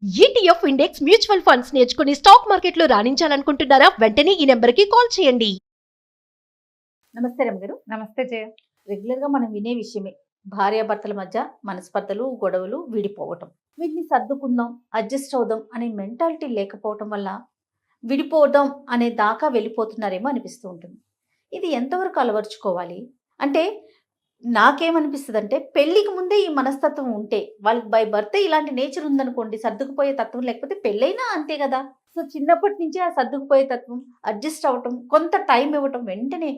ETF index mutual funds నేర్చుకుని stock మార్కెట్లో రాణించాలనుకుంటున్నారా? వెంటనే ఈ నెంబర్కి కాల్ చేయండి. నమస్తే రమ్య గారు. నమస్తే జయ. రెగ్యులర్గా మనం వినే విషయమే భార్యాభర్తల మధ్య మనస్పర్ధలు, గొడవలు, విడిపోవటం. వీటిని సర్దుకుందాం, అడ్జస్ట్ అవుదాం అనే మెంటాలిటీ లేకపోవటం వల్ల విడిపోదాం అనే దాకా వెళ్ళిపోతున్నారేమో అనిపిస్తూ ఉంటుంది. ఇది ఎంతవరకు అలవర్చుకోవాలి? అంటే నాకేమనిపిస్తుంది అంటే, పెళ్ళికి ముందే ఈ మనస్తత్వం ఉంటే, వాళ్ళకి బై బర్త్ ఇలాంటి నేచర్ ఉందనుకోండి, సర్దుకుపోయే తత్వం, లేకపోతే పెళ్ళైనా అంతే కదా. సో చిన్నప్పటి నుంచే ఆ సర్దుకుపోయే తత్వం, అడ్జస్ట్ అవటం, కొంత టైం ఇవ్వటం, వెంటనే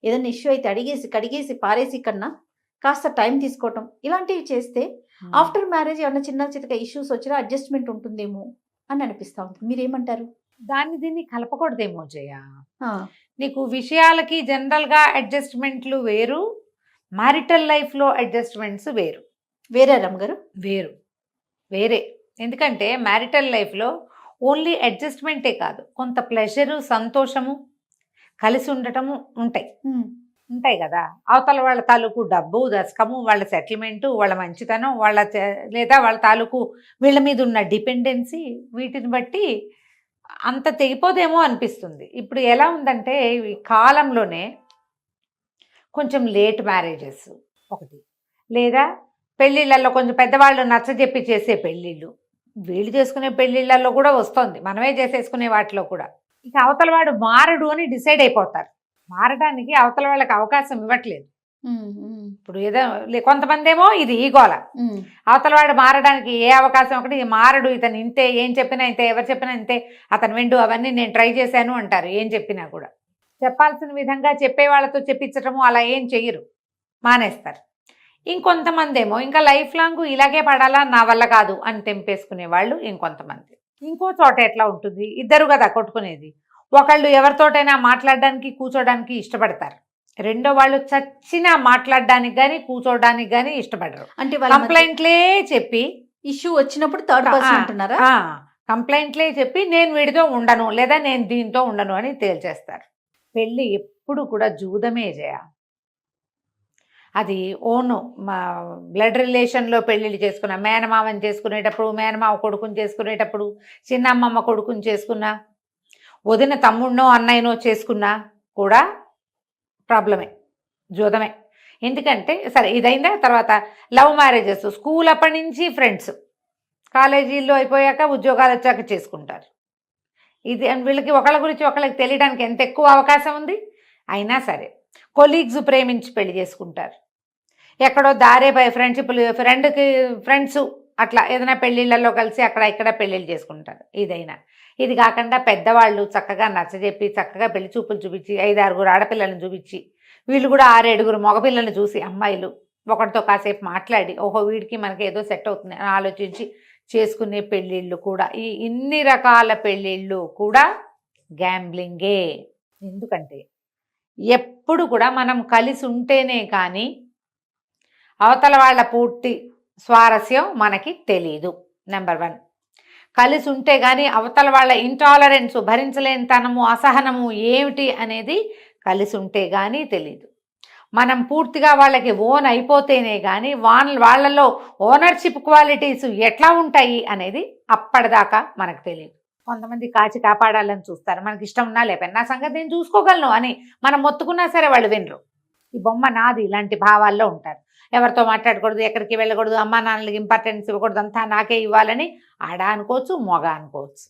ఏదైనా ఇష్యూ అయితే అడిగేసి కడిగేసి పారేసి కన్నా కాస్త టైం తీసుకోవటం, ఇలాంటివి చేస్తే ఆఫ్టర్ మ్యారేజ్ ఏమన్నా చిన్న చిన్న ఇష్యూస్ వచ్చినా అడ్జస్ట్మెంట్ ఉంటుందేమో అని అనిపిస్తూ ఉంటుంది. మీరేమంటారు? దాన్ని దీన్ని కలపకూడదేమో జయ. నీకు విషయాలకి జనరల్గా అడ్జస్ట్మెంట్లు వేరు, మ్యారిటల్ లైఫ్లో అడ్జస్ట్మెంట్స్ వేరు. వేరే రమ్ గారు వేరే. ఎందుకంటే మ్యారిటల్ లైఫ్లో ఓన్లీ అడ్జస్ట్మెంటే కాదు, కొంత ప్లెజరు, సంతోషము, కలిసి ఉండటము ఉంటాయి కదా. అవతల వాళ్ళ తాలూకు డబ్బు, దశకము, వాళ్ళ సెటిల్మెంటు, వాళ్ళ మంచితనం, లేదా వాళ్ళ తాలూకు వీళ్ళ మీద ఉన్న డిపెండెన్సీ, వీటిని బట్టి అంత తెగిపోదేమో అనిపిస్తుంది. ఇప్పుడు ఎలా ఉందంటే, ఈ కాలంలోనే కొంచెం లేట్ మ్యారేజెస్ ఒకటి, లేదా పెళ్ళిళ్ళల్లో కొంచెం పెద్దవాళ్ళు నచ్చజెప్పి చేసే పెళ్ళిళ్ళు, వీళ్ళు చేసుకునే పెళ్ళిళ్ళల్లో కూడా వస్తుంది, మనమే చేసేసుకునే వాటిలో కూడా. ఇక అవతల వాడు మారడు అని డిసైడ్ అయిపోతారు. మారడానికి అవతల వాళ్ళకి అవకాశం ఇవ్వట్లేదు. ఇప్పుడు ఏదో కొంతమంది ఏమో ఇది ఈగోల, అవతల వాడు మారడానికి ఏ అవకాశం ఒకటి, మారడు, ఇతను ఇంతే, ఏం చెప్పినా ఇంతే, ఎవరు చెప్పినా ఇంతే, అతను విండు, అవన్నీ నేను ట్రై చేశాను అంటారు. ఏం చెప్పినా కూడా చెప్పాల్సిన విధంగా చెప్పే వాళ్ళతో చెప్పించటము అలా ఏం చెయ్యరు, మానేస్తారు. ఇంకొంతమంది ఏమో ఇంకా లైఫ్ లాంగ్ ఇలాగే పడాలా, నా వల్ల కాదు అని తెంపేసుకునే వాళ్ళు ఇంకొంతమంది. ఇంకో చోట ఎట్లా ఉంటుంది, ఇద్దరు కదా కొట్టుకునేది, ఒకళ్ళు ఎవరితోటైనా మాట్లాడడానికి కూర్చోడానికి ఇష్టపడతారు, రెండో వాళ్ళు చచ్చినా మాట్లాడడానికి కానీ కూర్చోడానికి కానీ ఇష్టపడరు. అంటే కంప్లైంట్లే చెప్పి, ఇష్యూ వచ్చినప్పుడు థర్డ్ పర్సన్ అంటున్నారా? కంప్లైంట్లే చెప్పి నేను వీడితో ఉండను, లేదా నేను దీంతో ఉండను అని తేల్చేస్తారు. పెళ్ళి ఎప్పుడు కూడా జూదమే చేయ. అది ఓను బ్లడ్ రిలేషన్లో పెళ్ళిళ్ళు చేసుకున్నా, మేనమామని చేసుకునేటప్పుడు, మేనమామ కొడుకుని చేసుకునేటప్పుడు, చిన్నమ్మమ్మ కొడుకుని చేసుకున్నా, వదిన తమ్ముడినో అన్నయ్యనో చేసుకున్నా కూడా ప్రాబ్లమే, జూదమే. ఎందుకంటే సరే ఇదైందా, తర్వాత లవ్ మ్యారేజెస్, స్కూల్ అప్పటి నుంచి ఫ్రెండ్స్, కాలేజీల్లో అయిపోయాక ఉద్యోగాలు వచ్చాక చేసుకుంటారు. ఇది వీళ్ళకి ఒకళ్ళ గురించి ఒకళ్ళకి తెలియడానికి ఎంత ఎక్కువ అవకాశం ఉంది. అయినా సరే కొలీగ్స్ ప్రేమించి పెళ్లి చేసుకుంటారు, ఎక్కడో దారే ఫ్రెండ్స్ అట్లా ఏదైనా పెళ్ళిళ్ళల్లో కలిసి అక్కడ ఇక్కడ పెళ్ళిళ్ళు చేసుకుంటారు. ఇది కాకుండా పెద్దవాళ్ళు చక్కగా నచ్చజెప్పి, చక్కగా పెళ్లి చూపులు చూపించి, 5-6 ఆడపిల్లలను చూపించి, వీళ్ళు కూడా 6-7 మగపిల్లలను చూసి, అమ్మాయిలు ఒకటితో కాసేపు మాట్లాడి, ఓహో వీడికి మనకి ఏదో సెట్ అవుతుంది అని ఆలోచించి చేసుకునే పెళ్ళిళ్ళు కూడా, ఇన్ని రకాల పెళ్ళిళ్ళు కూడా గ్యాంబ్లింగే. ఎందుకంటే ఎప్పుడు కూడా మనం కలిసి ఉంటేనే కానీ అవతల వాళ్ళ పూర్తి స్వారస్యం మనకి తెలీదు. నెంబర్ 1, కలిసి ఉంటే కానీ అవతల వాళ్ళ ఇంటాలరెన్స్, భరించలేనితనము, అసహనము ఏమిటి అనేది కలిసి ఉంటే కానీ తెలీదు. మనం పూర్తిగా వాళ్ళకి ఓన్ అయిపోతేనే కానీ వాళ్ళలో ఓనర్షిప్ క్వాలిటీస్ ఎట్లా ఉంటాయి అనేది అప్పటిదాకా మనకు తెలియదు. కొంతమంది కాచి కాపాడాలని చూస్తారు, మనకి ఇష్టం ఉన్నా లేకపోయినా నా సంగతి నేను చూసుకోగలను అని మనం మొత్తుకున్నా సరే వాళ్ళు వినరు. ఈ బొమ్మ నాది ఇలాంటి భావాల్లో ఉంటారు. ఎవరితో మాట్లాడకూడదు, ఎక్కడికి వెళ్ళకూడదు, అమ్మా నాన్నలకి ఇంపార్టెన్స్ ఇవ్వకూడదు, అంతా నాకే ఇవ్వాలని ఆడ అనుకోవచ్చు, మొగ అనుకోవచ్చు.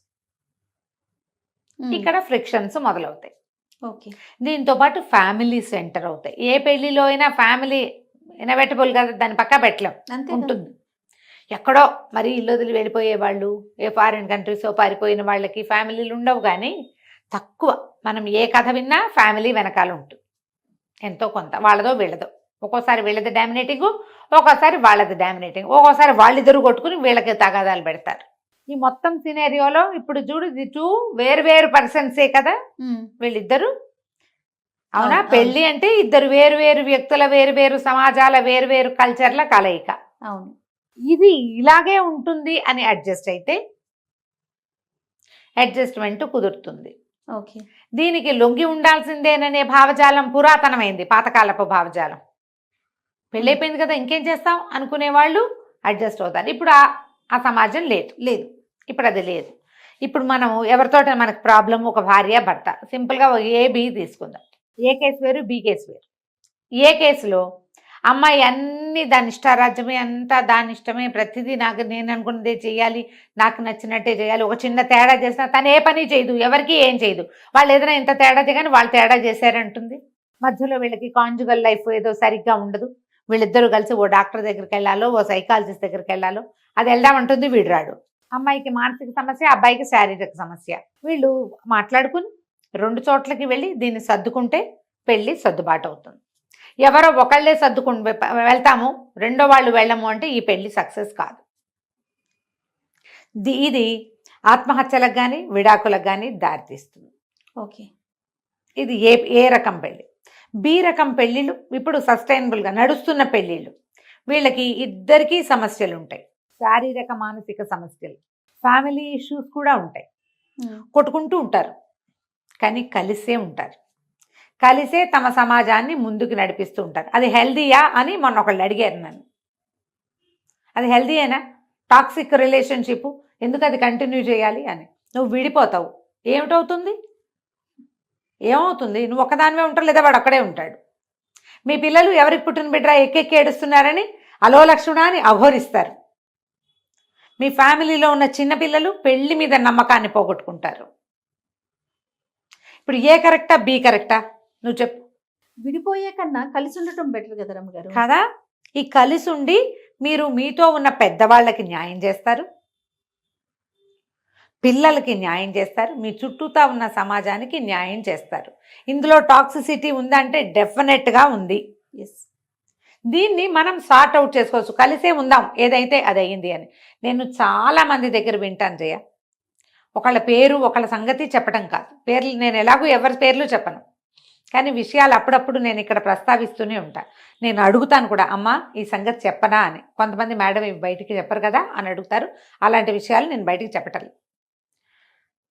ఇక్కడ ఫ్రిక్షన్స్ మొదలవుతాయి. ఓకే, దీంతో పాటు ఫ్యామిలీ సెంటర్ అవుతాయి. ఏ పెళ్లిలో అయినా ఫ్యామిలీ ఇన్ఎవిటబుల్ కదా, దాని పక్క పెట్టలేం, ఉంటుంది. ఎక్కడో మరి ఇల్లు వదిలి వెళ్ళిపోయే వాళ్ళు, ఏ ఫారిన్ కంట్రీస్ పారిపోయిన వాళ్ళకి ఫ్యామిలీలు ఉండవు. కానీ తక్కువ, మనం ఏ కథ విన్నా ఫ్యామిలీ వెనకాల ఉంటుంది ఎంతో కొంత, వాళ్ళదో వీళ్ళదో. ఒక్కోసారి వీళ్ళది డామినేటింగ్, ఒక్కోసారి వాళ్ళది డామినేటింగ్, ఒక్కోసారి వాళ్ళిద్దరు కొట్టుకుని వీళ్ళకి తగాదాలు పెడతారు. ఈ మొత్తం సినేరియోలో ఇప్పుడు చూడు, ఇది 2 వేరు పర్సన్సే కదా వీళ్ళిద్దరు. అవునా? పెళ్ళి అంటే ఇద్దరు వేరు వ్యక్తుల, వేరు సమాజాల, వేరు కల్చర్ల కలయిక. అవును, ఇది ఇలాగే ఉంటుంది అని అడ్జస్ట్ అయితే అడ్జస్ట్మెంట్ కుదురుతుంది. ఓకే, దీనికి లొంగి ఉండాల్సిందేననే భావజాలం పురాతనమైంది, పాతకాలపు భావజాలం. పెళ్ళైపోయింది కదా ఇంకేం చేస్తాం అనుకునే వాళ్ళు అడ్జస్ట్ అవుతారు. ఇప్పుడు ఆ సమాజం లేదు. ఇప్పుడు అది లేదు. ఇప్పుడు మనం ఎవరితో మనకు ప్రాబ్లం, ఒక భార్య భర్త, సింపుల్గా బి తీసుకుందాం. ఏ కేసు వేరు, బి కేసు వేరు. ఏ కేసులో అమ్మాయి అన్ని దాని ఇష్టారాజ్యమే, అంతా దాని ఇష్టమే, ప్రతిదీ నాకు నేను అనుకున్నదే చేయాలి, నాకు నచ్చినట్టే చేయాలి. ఒక చిన్న తేడా చేసినా తను ఏ పని చేయదు, ఎవరికి ఏం చేయదు. వాళ్ళు ఏదైనా ఇంత తేడా చేయగానే వాళ్ళు తేడా చేశారంటుంది. మధ్యలో వీళ్ళకి కాంజుగల్ లైఫ్ ఏదో సరిగ్గా ఉండదు. వీళ్ళిద్దరూ కలిసి ఓ డాక్టర్ దగ్గరికి వెళ్ళాలో, ఓ సైకాలజిస్ట్ దగ్గరికి వెళ్ళాలో, అది వెళ్దామంటుంది, వీడు రాడు. అమ్మాయికి మానసిక సమస్య, అబ్బాయికి శారీరక సమస్య. వీళ్ళు మాట్లాడుకుని 2 చోట్లకి వెళ్ళి దీన్ని సర్దుకుంటే పెళ్ళి సర్దుబాటు అవుతుంది. ఎవరో ఒకళ్ళే వెళ్తాము, రెండో వాళ్ళు వెళ్ళము అంటే ఈ పెళ్లి సక్సెస్ కాదు. ఇది ఆత్మహత్యలకు కానీ విడాకులకు కానీ దారితీస్తుంది. ఓకే. ఇది ఏ రకం పెళ్ళి. బి రకం పెళ్ళిళ్ళు ఇప్పుడు సస్టైనబుల్గా నడుస్తున్న పెళ్ళిళ్ళు. వీళ్ళకి ఇద్దరికీ సమస్యలు ఉంటాయి, శారీరక మానసిక సమస్యలు, ఫ్యామిలీ ఇష్యూస్ కూడా ఉంటాయి. కొట్టుకుంటూ ఉంటారు కానీ కలిసే ఉంటారు, కలిసే తమ సమాజాన్ని ముందుకు నడిపిస్తూ ఉంటారు. అది హెల్దీయా అని మొన్న ఒకళ్ళు అడిగారు నన్ను. అది హెల్దీయేనా? టాక్సిక్ రిలేషన్షిప్ ఎందుకు అది కంటిన్యూ చేయాలి అని. నువ్వు విడిపోతావు, ఏమిటవుతుంది? ఏమవుతుంది? నువ్వు ఒక్కదానివే ఉంటావు, లేదా వాడు అక్కడే ఉంటాడు. మీ పిల్లలు ఎవరికి పుట్టిన బిడ్డ ఎక్కెక్కి ఏడుస్తున్నారని అలో లక్షణ అని అఘోరిస్తారు. మీ ఫ్యామిలీలో ఉన్న చిన్నపిల్లలు పెళ్లి మీద నమ్మకాన్ని పోగొట్టుకుంటారు. ఇప్పుడు ఏ కరెక్టా, బి కరెక్టా? నువ్వు చెప్పు. విడిపోయే కన్నా కలిసి ఉండటం బెటర్ కదా రమ్మగారు. కదా, ఈ కలిసి ఉండి మీరు మీతో ఉన్న పెద్దవాళ్ళకి న్యాయం చేస్తారు, పిల్లలకి న్యాయం చేస్తారు, మీ చుట్టూతా ఉన్న సమాజానికి న్యాయం చేస్తారు. ఇందులో టాక్సిసిటీ ఉందంటే డెఫినెట్గా ఉంది. ఎస్. దీన్ని మనం సార్ట్ అవుట్ చేసుకోవచ్చు, కలిసే ఉందాం ఏదైతే అది అయ్యింది అని. నేను చాలా మంది దగ్గర వింటాను జయ, ఒకళ్ళ పేరు ఒకళ్ళ సంగతి చెప్పడం కాదు, పేర్లు నేను ఎలాగూ ఎవరి పేర్లు చెప్పను, కానీ విషయాలు అప్పుడప్పుడు నేను ఇక్కడ ప్రస్తావిస్తూనే ఉంటాను. నేను అడుగుతాను కూడా, అమ్మ ఈ సంగతి చెప్పనా అని. కొంతమంది మేడం ఇవి బయటికి చెప్పరు కదా అని అడుగుతారు. అలాంటి విషయాలు నేను బయటికి చెప్పటం.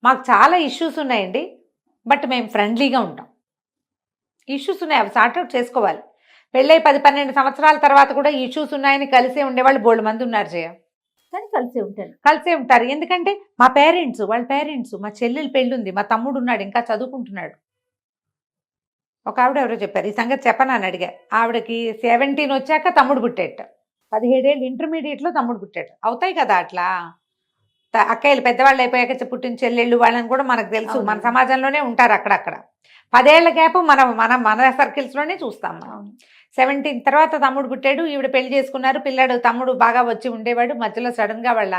మాకు చాలా ఇష్యూస్ ఉన్నాయండి, బట్ మేము ఫ్రెండ్లీగా ఉంటాం. ఇష్యూస్ ఉన్నాయి, అవి సార్ట్అవుట్ చేసుకోవాలి. పెళ్ళై 10-12 సంవత్సరాల తర్వాత కూడా ఇష్యూస్ ఉన్నాయని కలిసే ఉండేవాళ్ళు బోల్డ్ మంది ఉన్నారు జయ. కానీ కలిసే ఉంటారు. ఎందుకంటే మా పేరెంట్స్, వాళ్ళ పేరెంట్స్, మా చెల్లెలు పెళ్ళి ఉంది, మా తమ్ముడు ఉన్నాడు ఇంకా చదువుకుంటున్నాడు. ఒక ఆవిడ ఎవరో చెప్పారు ఈ సంగతి చెప్పనా అని అడిగా. ఆవిడకి 17 వచ్చాక తమ్ముడు పుట్టేట, 17 ఏళ్ళు ఇంటర్మీడియట్లో తమ్ముడు పుట్టాడు. అవుతాయి కదా అట్లా. అక్కయ్యలు పెద్దవాళ్ళు అయిపోయాక పుట్టిన చెల్లెళ్ళు వాళ్ళని కూడా మనకు తెలుసు, మన సమాజంలోనే ఉంటారు అక్కడక్కడ. 10 ఏళ్ల గ్యాప్ మన సర్కిల్స్లోనే చూస్తాం మనం. 17 తర్వాత తమ్ముడు పుట్టాడు, ఈవిడ పెళ్లి చేసుకున్నారు, పిల్లాడు తమ్ముడు బాగా వచ్చి ఉండేవాడు. మధ్యలో సడన్గా వాళ్ళ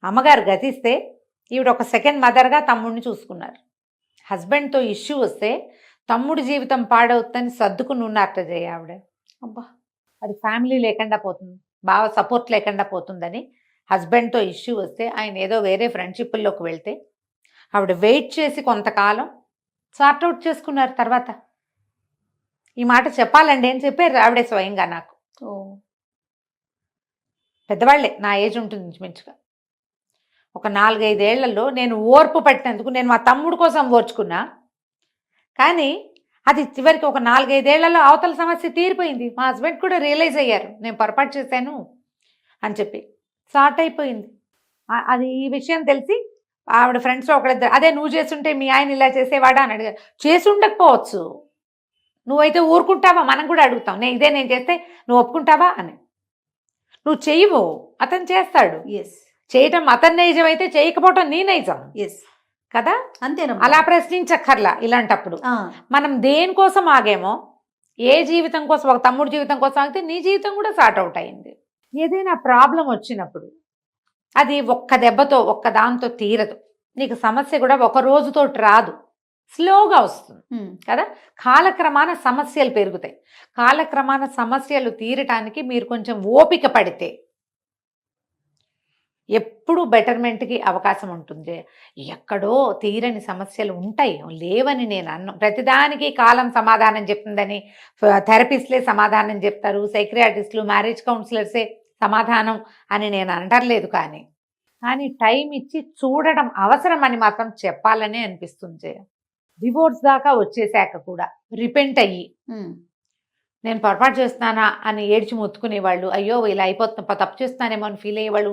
అమ్మగారు గతిస్తే ఈవిడ ఒక సెకండ్ మదర్గా తమ్ముడిని చూసుకున్నారు. హస్బెండ్తో ఇష్యూ వస్తే తమ్ముడి జీవితం పాడవుతుందని సర్దుకుని ఉన్నారట జయ ఆవిడ. అబ్బా, అది ఫ్యామిలీ లేకుండా పోతుంది, బాగా సపోర్ట్ లేకుండా పోతుందని హస్బెండ్తో ఇష్యూ వస్తే ఆయన ఏదో వేరే ఫ్రెండ్షిప్ల్లోకి వెళ్తే ఆవిడ వెయిట్ చేసి కొంతకాలం సార్ట్అవుట్ చేసుకున్నారు. తర్వాత ఈ మాట చెప్పాలండి అని చెప్పారు ఆవిడే స్వయంగా నాకు. పెద్దవాళ్లే, నా ఏజ్ ఉంటుంది ఇంచుమించుగా. ఒక 4-5 ఏళ్లలో నేను ఓర్పు పట్టినందుకు నేను మా తమ్ముడు కోసం ఓర్చుకున్నా, కానీ అది చివరికి ఒక 4-5 ఏళ్లలో అవతల సమస్య తీరిపోయింది. మా హస్బెండ్ కూడా రియలైజ్ అయ్యారు నేను పొరపాటు చేశాను అని చెప్పి, సార్ట్ అయిపోయింది. అది ఈ విషయం తెలిసి ఆవిడ ఫ్రెండ్స్లో ఒకళ్ళిద్దరు, అదే నువ్వు చేస్తుంటే మీ ఆయన ఇలా చేసేవాడా అని అడిగారు. చేసి ఉండకపోవచ్చు, నువ్వైతే ఊరుకుంటావా? మనం కూడా అడుగుతాం, నేను చేస్తే నువ్వు ఒప్పుకుంటావా అని. నువ్వు చెయ్యవు, అతను చేస్తాడు. ఎస్. చేయటం అతని నైజం అయితే చేయకపోవటం నీ నైజం. ఎస్ కదా, అంతేనా? అలా ప్రశ్నించక్కర్లా. ఇలాంటప్పుడు మనం దేనికోసం ఆగేమో, ఏ జీవితం కోసం, ఒక తమ్ముడు జీవితం కోసం ఆగితే నీ జీవితం కూడా సార్ట్ అవుట్ అయింది. ఏదైనా ప్రాబ్లం వచ్చినప్పుడు అది ఒక్క దెబ్బతో ఒక్క దాంతో తీరదు. నీకు సమస్య కూడా ఒక రోజుతో రాదు, స్లోగా వస్తుంది కదా. కాలక్రమాన సమస్యలు పెరుగుతాయి. కాలక్రమాన సమస్యలు తీరటానికి మీరు కొంచెం ఓపిక పడితే ఎప్పుడు బెటర్మెంట్కి అవకాశం ఉంటుంది. ఎక్కడో తీరని సమస్యలు ఉంటాయి, లేవని నేను అన్ను. ప్రతిదానికి కాలం సమాధానం చెప్తుందని థెరపిస్ట్లే సమాధానం చెప్తారు, సైక్రియాటిస్టులు, మ్యారేజ్ కౌన్సిలర్సే సమాధానం అని నేను అనటర్లేదు. కానీ టైం ఇచ్చి చూడడం అవసరం అని మాత్రం చెప్పాలనే అనిపిస్తుంది. డివోర్స్ దాకా వచ్చేసాక కూడా రిపెంట్ అయ్యి నేను పొరపాటు చేస్తున్నానా అని ఏడ్చి మొత్తుకునేవాళ్ళు, అయ్యో ఇలా అయిపోతున్నా తప్పు చేస్తున్నానేమో అని ఫీల్ అయ్యేవాళ్ళు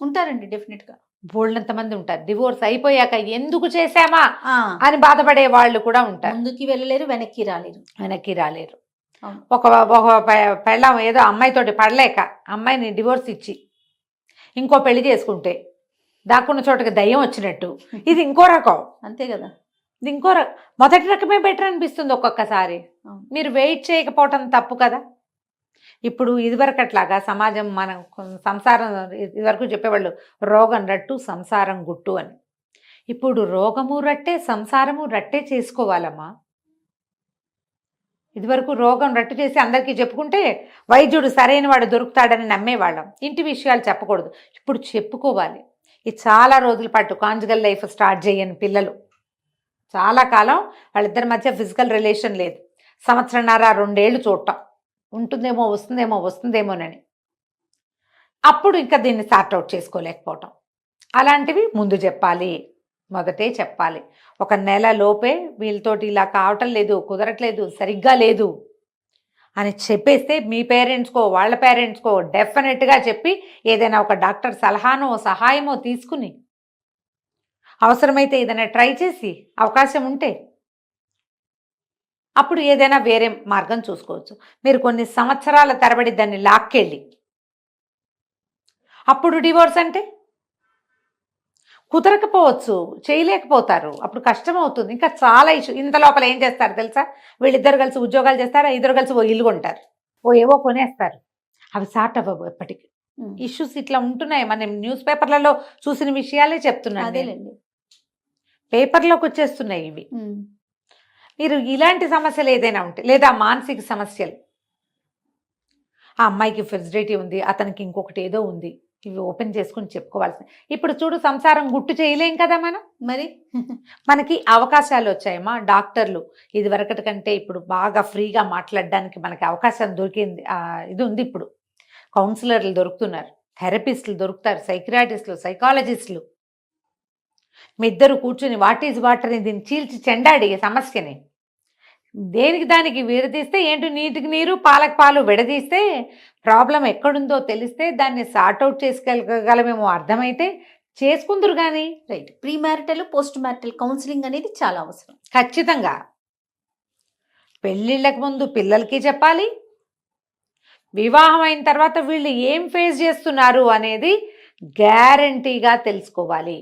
ఉంటారండి. డెఫినెట్గా బోల్డంత మంది ఉంటారు. డివోర్స్ అయిపోయాక ఎందుకు చేశామా ఆ, అని బాధపడే వాళ్ళు కూడా ఉంటారు. ముందుకి వెళ్ళలేరు, వెనక్కి రాలేరు. వెనక్కి రాలేరు. అవును. ఒక ఒక పెళ్ళాం ఏదో అమ్మాయితోటి పడలేక అమ్మాయిని డివోర్స్ ఇచ్చి ఇంకో పెళ్లి చేసుకుంటే దాక్కున్న చోటకి దయ్యం వచ్చినట్టు ఇది ఇంకో రకం. అంతే కదా. ఇది ఇంకో రకం. మొదటి రకమే బెటర్ అనిపిస్తుంది ఒక్కొక్కసారి. అవును. మీరు వెయిట్ చేయకపోవటం తప్పు కదా. ఇప్పుడు ఇదివరకట్లాగా సమాజం మనం సంసారం ఇదివరకు చెప్పేవాళ్ళు రోగం రట్టు సంసారం గుట్టు అని. ఇప్పుడు రోగము రట్టే సంసారము రట్టే చేసుకోవాలమ్మా. ఇదివరకు రోగం రట్టు చేసి అందరికీ చెప్పుకుంటే వైద్యుడు సరైన వాడు దొరుకుతాడని నమ్మేవాళ్ళం. ఇంటి విషయాలు చెప్పకూడదు. ఇప్పుడు చెప్పుకోవాలి. ఇది చాలా రోజుల పాటు కాంజుగల్ లైఫ్ స్టార్ట్ చేయని పిల్లలు చాలా కాలం వాళ్ళిద్దరి మధ్య ఫిజికల్ రిలేషన్ లేదు. సంవత్సరంన్నర 2 ఏళ్ళు చూడటం ఉంటుందేమో వస్తుందేమోనని అప్పుడు ఇంకా దీన్ని సార్ట్అవుట్ చేసుకోలేకపోవటం. అలాంటివి ముందు చెప్పాలి, మొదటే చెప్పాలి. 1 నెల లోపే వీళ్ళతోటి ఇలా కావటం లేదు, కుదరట్లేదు, సరిగ్గా లేదు అని చెప్పేస్తే మీ పేరెంట్స్కో వాళ్ళ పేరెంట్స్కో డెఫినెట్గా చెప్పి ఏదైనా ఒక డాక్టర్ సలహానో సహాయమో తీసుకుని అవసరమైతే ఏదైనా ట్రై చేసి అవకాశం ఉంటే అప్పుడు ఏదైనా వేరే మార్గం చూసుకోవచ్చు. మీరు కొన్ని సంవత్సరాల తరబడి దాన్ని లాక్కెళ్ళి అప్పుడు డివోర్స్ అంటే కుదరకపోవచ్చు, చేయలేకపోతారు, అప్పుడు కష్టం అవుతుంది. ఇంకా చాలా ఇష్యూ. ఇంత లోపల ఏం చేస్తారు తెలుసా? వీళ్ళిద్దరు కలిసి ఉద్యోగాలు చేస్తారు, ఇద్దరు కలిసి ఓ ఇల్లు కొంటారు, ఏవో కొనేస్తారు. అవి సార్ట్ అవ్వవు ఎప్పటికీ. ఇష్యూస్ ఇట్లా ఉంటున్నాయి. మనం న్యూస్ పేపర్లలో చూసిన విషయాలే చెప్తున్నాను. అదేలేండి. పేపర్లోకి వచ్చేస్తున్నాయి ఇవి. మీరు ఇలాంటి సమస్యలు ఏదైనా ఉంటే లేదా మానసిక సమస్యలు, ఆ అమ్మాయికి ఫెసిలిటీ ఉంది, అతనికి ఇంకొకటి ఏదో ఉంది, ఇవి ఓపెన్ చేసుకుని చెప్పుకోవాల్సింది. ఇప్పుడు చూడు, సంసారం గుట్టు చేయలేం కదా మనం. మరి మనకి అవకాశాలు వచ్చాయమ్మా. డాక్టర్లు ఇది వరకటి కంటే ఇప్పుడు బాగా ఫ్రీగా మాట్లాడడానికి మనకి అవకాశం దొరికింది. ఇది ఉంది. ఇప్పుడు కౌన్సిలర్లు దొరుకుతున్నారు, థెరపిస్టులు దొరుకుతారు, సైకియాట్రిస్టులు, సైకాలజిస్టులు. మీ ఇద్దరు కూర్చుని వాట్ ఈజ్ వాటర్ అని దీన్ని చీల్చి చెండాడి సమస్యని దేనికి దానికి విడదీస్తే ఏంటి, నీటికి నీరు పాలకు పాలు విడదీస్తే ప్రాబ్లం ఎక్కడుందో తెలిస్తే దాన్ని సార్ట్అవుట్ చేసుకోగలమేమో అర్థమైతే చేసుకుందరు. కానీ right, pre marital post marital counselling అనేది చాలా అవసరం. ఖచ్చితంగా పెళ్ళిళ్ళకి ముందు పిల్లలకి చెప్పాలి, వివాహం అయిన తర్వాత వీళ్ళు ఏం ఫేస్ చేస్తున్నారు అనేది గ్యారంటీగా తెలుసుకోవాలి.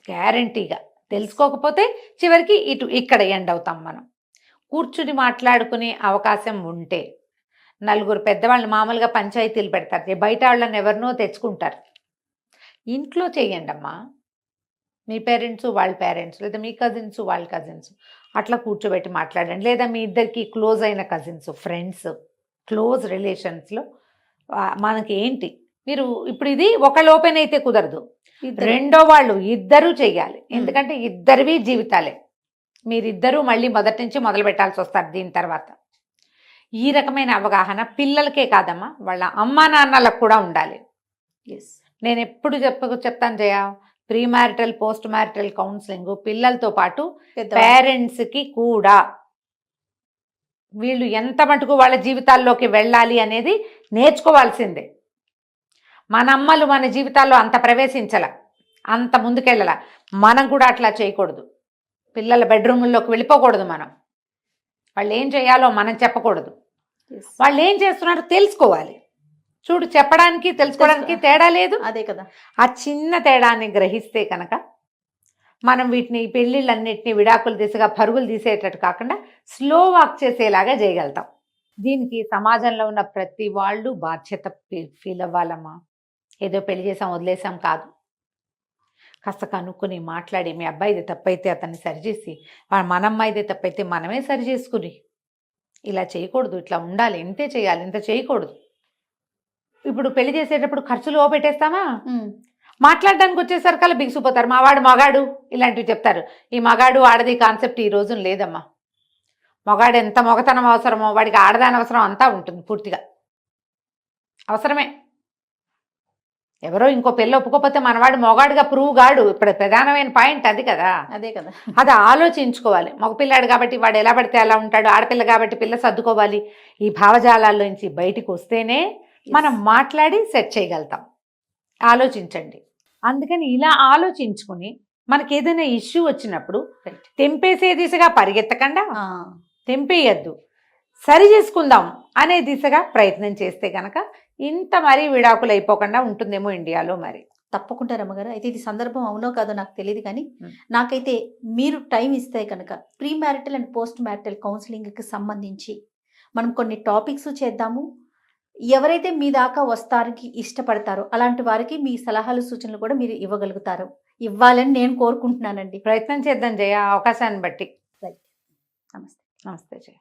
గ్యారంటీగా తెలుసుకోకపోతే చివరికి ఇక్కడ ఎండ్ అవుతాం మనం. కూర్చుని మాట్లాడుకునే అవకాశం ఉంటే నలుగురు పెద్దవాళ్ళని మామూలుగా పంచాయతీలు పెడతారు, బయట వాళ్ళని ఎవరినో తెచ్చుకుంటారు. ఇంట్లో చేయండి అమ్మా. మీ పేరెంట్స్ వాళ్ళ పేరెంట్స్, లేదా మీ కజిన్స్ వాళ్ళ కజిన్స్ అట్లా కూర్చోబెట్టి మాట్లాడండి. లేదా మీ ఇద్దరికి క్లోజ్ అయిన కజిన్స్, ఫ్రెండ్స్, క్లోజ్ రిలేషన్స్లో మనకి ఏంటి, మీరు ఇప్పుడు ఇది ఒకళ్ళు ఓపెన్ అయితే కుదరదు, రెండో వాళ్ళు ఇద్దరూ చెయ్యాలి. ఎందుకంటే ఇద్దరివి జీవితాలే. మీరిద్దరూ మళ్ళీ మొదటి నుంచి మొదలు పెట్టాల్సి వస్తారు దీని తర్వాత. ఈ రకమైన అవగాహన పిల్లలకే కాదమ్మా, వాళ్ళ అమ్మా నాన్నలకు కూడా ఉండాలి. నేను ఎప్పుడు చెప్తాను Jaya, pre marital post marital counselling పిల్లలతో పాటు పేరెంట్స్కి కూడా వీళ్ళు ఎంత మటుకు వాళ్ళ జీవితాల్లోకి వెళ్ళాలి అనేది నేర్చుకోవాల్సిందే. మన అమ్మలు మన జీవితాల్లో అంత ప్రవేశించాల, అంత ముందుకెళ్ళాల. మనం కూడా అట్లా చేయకూడదు. పిల్లల బెడ్రూముల్లోకి వెళ్ళిపోకూడదు. మనం వాళ్ళు ఏం చేయాలో మనం చెప్పకూడదు. వాళ్ళు ఏం చేస్తున్నారో తెలుసుకోవాలి. చూడు, చెప్పడానికి తెలుసుకోవడానికి తేడా లేదు. అదే కదా. ఆ చిన్న తేడాన్ని గ్రహిస్తే కనుక మనం వీటిని పెళ్ళిళ్ళన్నిటిని విడాకులు దిశగా పరుగులు తీసేటట్టు కాకుండా స్లో వాక్ చేసేలాగా చేయగలుగుతాం. దీనికి సమాజంలో ఉన్న ప్రతి వాళ్ళు బాధ్యత ఫీల్ అవ్వాలమ్మా. ఏదో పెళ్లి చేసాం వదిలేసాం కాదు. కాస్త కనుక్కొని మాట్లాడి, మీ అబ్బాయిది తప్పైతే అతన్ని సరిచేసి, మన అమ్మాయిదే తప్పైతే మనమే సరి చేసుకుని, ఇలా చేయకూడదు, ఇట్లా ఉండాలి, ఇంతే చేయాలి, ఇంత చేయకూడదు. ఇప్పుడు పెళ్లి చేసేటప్పుడు ఖర్చులు పెట్టేస్తామా, మాట్లాడడానికి వచ్చేసరికల్లా బిగిసిపోతారు. మావాడు మగాడు ఇలాంటివి చెప్తారు. ఈ మగాడు ఆడది కాన్సెప్ట్ ఈ రోజున లేదమ్మా. మగాడు ఎంత మొగతనం అవసరమో వాడికి ఆడదాని అవసరం అంతా ఉంటుంది. పూర్తిగా అవసరమే. ఎవరో ఇంకో పెళ్ళి ఒప్పుకోకపోతే మనవాడు మొగాడుగా ప్రూవ్ గాడు. ఇప్పుడు ప్రధానమైన పాయింట్ అది కదా. అదే కదా. అది ఆలోచించుకోవాలి. మగపిల్లాడు కాబట్టి వాడు ఎలా పడితే అలా ఉంటాడు, ఆడపిల్ల కాబట్టి పిల్ల సర్దుకోవాలి. ఈ భావజాలాల్లోంచి బయటికి వస్తేనే మనం మాట్లాడి సెట్ చేయగలుగుతాం. ఆలోచించండి. అందుకని ఇలా ఆలోచించుకుని మనకి ఏదైనా ఇష్యూ వచ్చినప్పుడు Right. తెంపేసే దిశగా పరిగెత్తకుండా ఆ, తెంపేయద్దు, సరి చేసుకుందాం అనే దిశగా ప్రయత్నం చేస్తే కనుక ఇంత మరీ విడాకులు అయిపోకుండా ఉంటుందేమో ఇండియాలో. మరి తప్పకుండా రమ్మగారు. అయితే ఇది సందర్భం అవునో కాదో నాకు తెలియదు కానీ Hmm. నాకైతే మీరు టైం ఇస్తే కనుక pre marital and post marital కౌన్సిలింగ్కి సంబంధించి మనం కొన్ని టాపిక్స్ చేద్దాము. ఎవరైతే మీ దాకా వస్తానికి ఇష్టపడతారో అలాంటి వారికి మీ సలహాలు సూచనలు కూడా మీరు ఇవ్వాలని నేను కోరుకుంటున్నానండి. ప్రయత్నం చేద్దాం జయ, అవకాశాన్ని బట్టి. నమస్తే. నమస్తే జయ.